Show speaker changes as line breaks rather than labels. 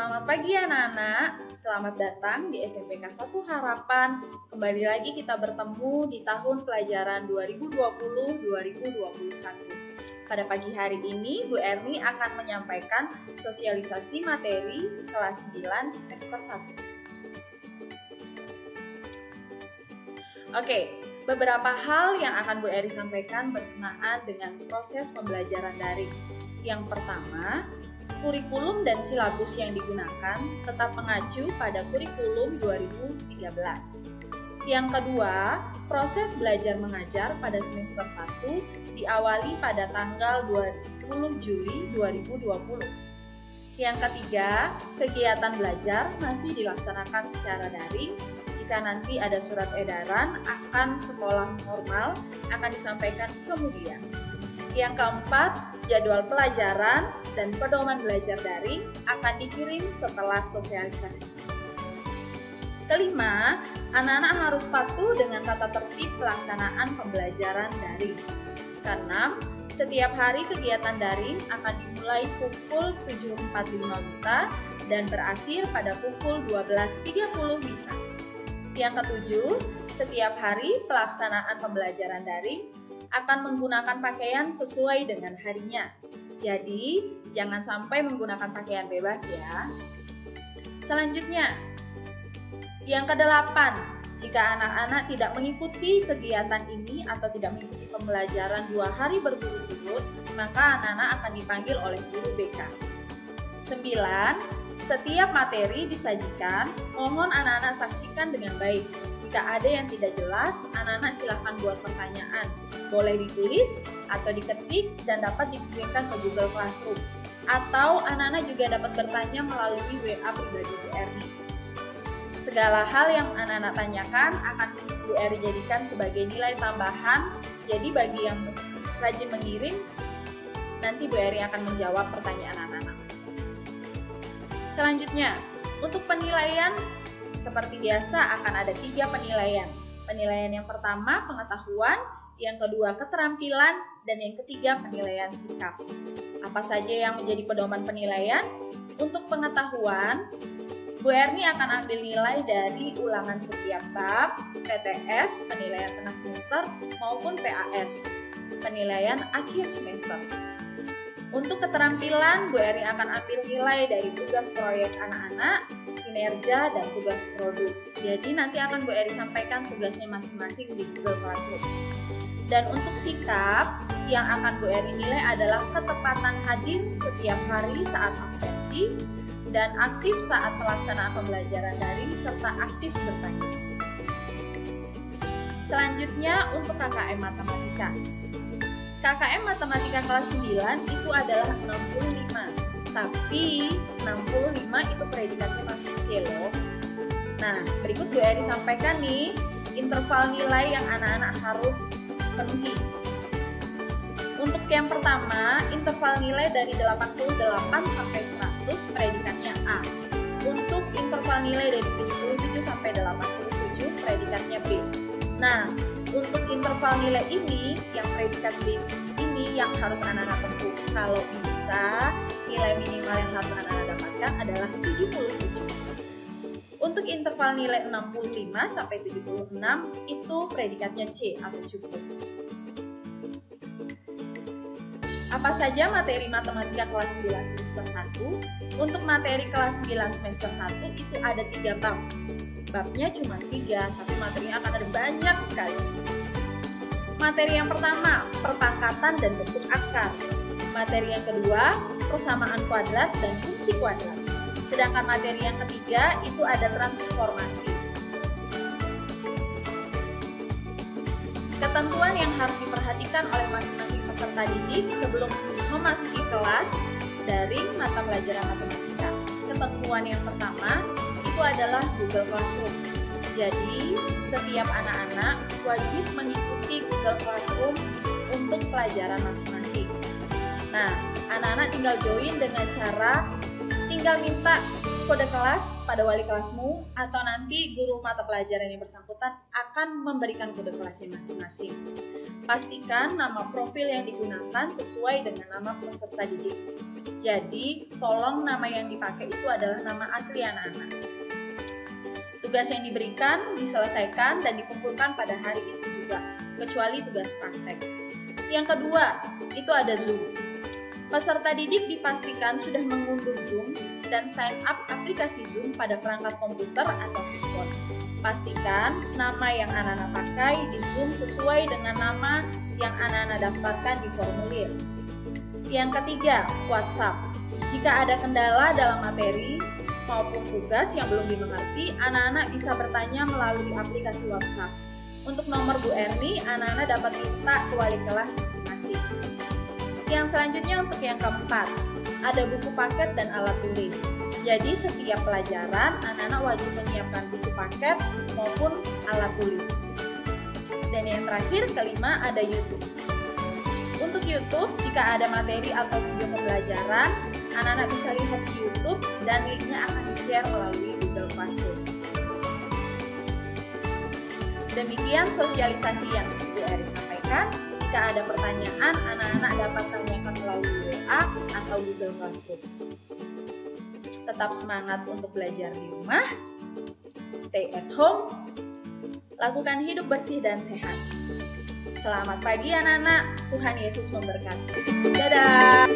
Selamat pagi anak-anak, selamat datang di SMPK 1 Harapan. Kembali lagi kita bertemu di tahun pelajaran 2020-2021. Pada pagi hari ini, Bu Erni akan menyampaikan sosialisasi materi kelas 9 semester 1. Oke, beberapa hal yang akan Bu Erni sampaikan berkenaan dengan proses pembelajaran daring. Yang pertama, kurikulum dan silabus yang digunakan tetap mengacu pada kurikulum 2013. Yang kedua, proses belajar mengajar pada semester 1 diawali pada tanggal 20 Juli 2020. Yang ketiga, kegiatan belajar masih dilaksanakan secara daring. Jika nanti ada surat edaran akan sekolah normal akan disampaikan kemudian. Yang keempat, jadwal pelajaran dan pedoman belajar daring akan dikirim setelah sosialisasi. Kelima, anak-anak harus patuh dengan tata tertib pelaksanaan pembelajaran daring. Keenam, setiap hari kegiatan daring akan dimulai pukul 7.45 WITA dan berakhir pada pukul 12.30 WITA. Yang ketujuh, setiap hari pelaksanaan pembelajaran daring akan menggunakan pakaian sesuai dengan harinya. Jadi, jangan sampai menggunakan pakaian bebas ya. Selanjutnya, yang kedelapan, jika anak-anak tidak mengikuti kegiatan ini atau tidak mengikuti pembelajaran 2 hari berturut-turut, maka anak-anak akan dipanggil oleh guru BK. 9. Setiap materi disajikan, mohon anak-anak saksikan dengan baik. Jika ada yang tidak jelas, anak-anak silahkan buat pertanyaan. Boleh ditulis atau diketik dan dapat dikirimkan ke Google Classroom. Atau anak-anak juga dapat bertanya melalui WA pribadi Bu Erni. Segala hal yang anak-anak tanyakan akan Bu Erni jadikan sebagai nilai tambahan. Jadi bagi yang rajin mengirim, nanti Bu Erni akan menjawab pertanyaan anak-anak masing-masing. Selanjutnya, untuk penilaian seperti biasa akan ada 3 penilaian. Penilaian yang pertama pengetahuan, yang kedua keterampilan, dan yang ketiga penilaian sikap. Apa saja yang menjadi pedoman penilaian? Untuk pengetahuan, Bu Erni akan ambil nilai dari ulangan setiap bab, PTS, penilaian tengah semester, maupun PAS, penilaian akhir semester. Untuk keterampilan, Bu Erni akan ambil nilai dari tugas proyek anak-anak, kinerja, dan tugas produk. Jadi nanti akan Bu Erni sampaikan tugasnya masing-masing di Google Classroom. Dan untuk sikap, yang akan Bu Erni nilai adalah ketepatan hadir setiap hari saat absensi, dan aktif saat pelaksanaan pembelajaran daring, serta aktif bertanya. Selanjutnya untuk KKM Matematika. KKM Matematika kelas 9 itu adalah 65, tapi 65 itu predikatnya masih C loh. Nah, berikut Bu Erni sampaikan nih interval nilai yang anak-anak harus penuhi. Untuk yang pertama, interval nilai dari 88 sampai 100 predikatnya A. Untuk interval nilai dari 77 sampai 87 predikatnya B. Nah, untuk interval nilai ini, yang predikat B ini yang harus anak-anak tempuh. Kalau bisa, nilai minimal yang harus anak-anak dapatkan adalah 77. Untuk interval nilai 65 sampai 76 itu predikatnya C atau cukup. Apa saja materi matematika kelas 9 semester 1? Untuk materi kelas 9 semester 1 itu ada 3 bab. Babnya cuma 3, tapi materinya akan ada banyak sekali. Materi yang pertama, perpangkatan dan bentuk akar. Materi yang kedua, persamaan kuadrat dan fungsi kuadrat. Sedangkan materi yang ketiga itu ada transformasi. Ketentuan yang harus diperhatikan oleh masing-masing peserta didik sebelum memasuki kelas daring mata pelajaran matematika. Ketentuan yang pertama itu adalah Google Classroom. Jadi, setiap anak-anak wajib mengikuti Google Classroom untuk pelajaran masing-masing. Nah, anak-anak tinggal join dengan cara tinggal minta kode kelas pada wali kelasmu atau nanti guru mata pelajaran yang bersangkutan akan memberikan kode kelasnya masing-masing. Pastikan nama profil yang digunakan sesuai dengan nama peserta didik. Jadi, tolong nama yang dipakai itu adalah nama asli anak-anak. Tugas yang diberikan diselesaikan dan dikumpulkan pada hari itu juga, kecuali tugas praktek. Yang kedua, itu ada Zoom. Peserta didik dipastikan sudah mengunduh Zoom dan sign up aplikasi Zoom pada perangkat komputer atau handphone. Pastikan nama yang anak-anak pakai di Zoom sesuai dengan nama yang anak-anak daftarkan di formulir. Yang ketiga, WhatsApp. Jika ada kendala dalam materi maupun tugas yang belum dimengerti, anak-anak bisa bertanya melalui aplikasi WhatsApp. Untuk nomor Bu Erni, anak-anak dapat minta ke wali kelas masing-masing. Yang selanjutnya untuk yang keempat, ada buku paket dan alat tulis. Jadi setiap pelajaran, anak-anak wajib menyiapkan buku paket maupun alat tulis. Dan yang terakhir, kelima, ada YouTube. Untuk YouTube, jika ada materi atau video pembelajaran, anak-anak bisa lihat di YouTube dan linknya akan di-share melalui Google Classroom. Demikian sosialisasi yang Bu Eri sampaikan. Jika ada pertanyaan, anak-anak dapat tanyakan melalui WA atau Google Classroom. Tetap semangat untuk belajar di rumah, stay at home, lakukan hidup bersih dan sehat. Selamat pagi anak-anak, Tuhan Yesus memberkati. Dadah!